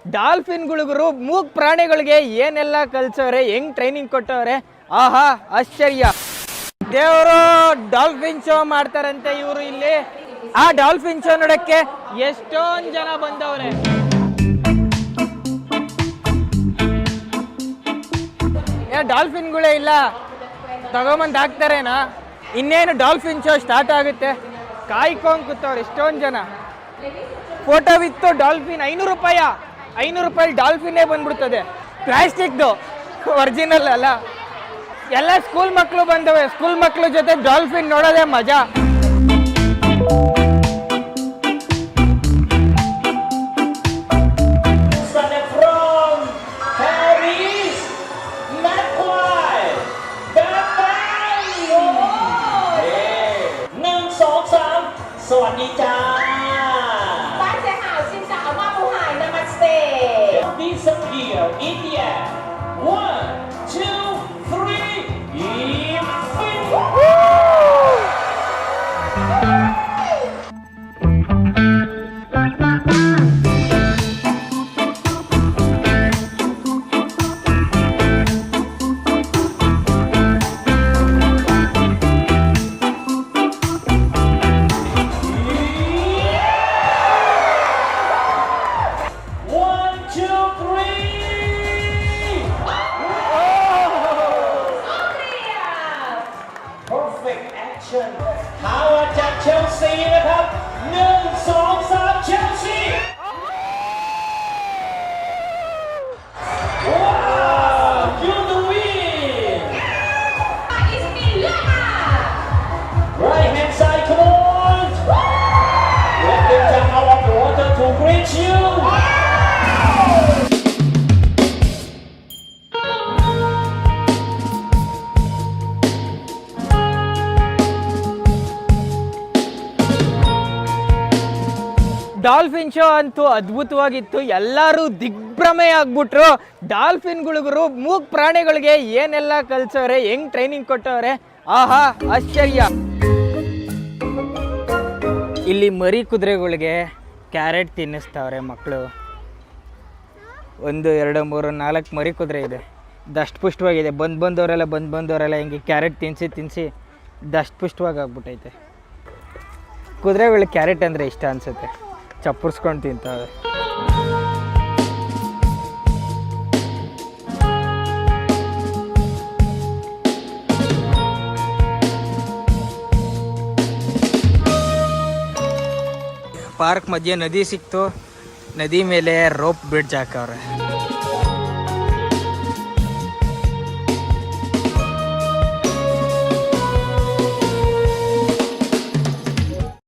ಡಾಲ್ಫಿನ್ಗಳಿಗೂ MOOC ಪ್ರಾಣಿಗಳಿಗೆ ಏನೆಲ್ಲ ಕಲ್ಸವ್ರೆ, ಹೆಂಗ್ ಟ್ರೈನಿಂಗ್ ಕೊಟ್ಟವ್ರೆ, ಆಹಾ ಆಶ್ಚರ್ಯ. ದೇವರು ಡಾಲ್ಫಿನ್ ಶೋ ಮಾಡ್ತಾರಂತೆ ಇವರು ಇಲ್ಲಿ. ಆ ಡಾಲ್ಫಿನ್ ಶೋ ನೋಡಕ್ಕೆ ಎಷ್ಟೊಂದ್ ಜನ ಬಂದವ್ರೆ. ಡಾಲ್ಫಿನ್ಗಳೇ ಇಲ್ಲ, ತಗೊಂಬಂದ್ ಹಾಕ್ತಾರೇನಾ? ಇನ್ನೇನು ಡಾಲ್ಫಿನ್ ಶೋ ಸ್ಟಾರ್ಟ್ ಆಗುತ್ತೆ, ಕಾಯ್ಕೊಂಡ್ ಕೂತವ್ರೆ ಎಷ್ಟೊಂದ್ ಜನ. ಫೋಟೋ ವಿತ್ತು ಡಾಲ್ಫಿನ್ 500 ರೂಪಾಯಿ, 500 ರೂಪಾಯಿ ಡಾಲ್ಫಿನ್ನೇ ಬಂದ್ಬಿಡ್ತದೆ. ಪ್ಲಾಸ್ಟಿಕ್ದು, ಒರಿಜಿನಲ್ ಅಲ್ಲ. ಎಲ್ಲ ಸ್ಕೂಲ್ ಮಕ್ಕಳು ಬಂದವೆ, ಸ್ಕೂಲ್ ಮಕ್ಕಳ ಜೊತೆ ಡಾಲ್ಫಿನ್ ನೋಡೋದೇ ಮಜಾ. India. 1, 2, 3, How about Chelsea นะครับ 1 2 3 Chelsea Wow you the win Right hand side come on Let them jump out of the water to greet you dolphin show ಅಂತೂ ಅದ್ಭುತವಾಗಿತ್ತು. ಎಲ್ಲರೂ ದಿಗ್ಭ್ರಮೆ ಆಗ್ಬಿಟ್ರು. ಡಾಲ್ಫಿನ್ಗಳಿಗೂ ಮೂಕ್ ಪ್ರಾಣಿಗಳಿಗೆ ಏನೆಲ್ಲ ಕಲ್ಸವ್ರೆ, ಹೆಂಗ್ ಟ್ರೈನಿಂಗ್ ಕೊಟ್ಟವ್ರೆ, ಆಹಾ ಆಶ್ಚರ್ಯ. ಇಲ್ಲಿ ಮರಿ ಕುದುರೆಗಳಿಗೆ ಕ್ಯಾರೆಟ್ ತಿನ್ನಿಸ್ತಾವ್ರೆ ಮಕ್ಕಳು. 1 2 3 4 ಮರಿ ಕುದುರೆ ಇದೆ. ದಷ್ಟಪುಷ್ಟವಾಗಿದೆ. ಬಂದವರೆಲ್ಲ ಹಿಂಗೆ ಕ್ಯಾರೆಟ್ ತಿನ್ನಿಸಿ ದಷ್ಟಪುಷ್ಟವಾಗಿ ಆಗ್ಬಿಟ್ಟೈತೆ. ಕುದುರೆಗಳಿಗೆ ಕ್ಯಾರೆಟ್ ಅಂದರೆ ಇಷ್ಟ ಅನಿಸುತ್ತೆ, ಚಪ್ಪರ್ಸ್ಕೊಂಡು ತಿಂತಾವೆ. ಪಾರ್ಕ್ ಮಧ್ಯೆ ನದಿ ಸಿಕ್ತು, ನದಿ ಮೇಲೆ ರೋಪ್ ಬ್ರಿಡ್ಜ್ ಹಾಕವ್ರೆ.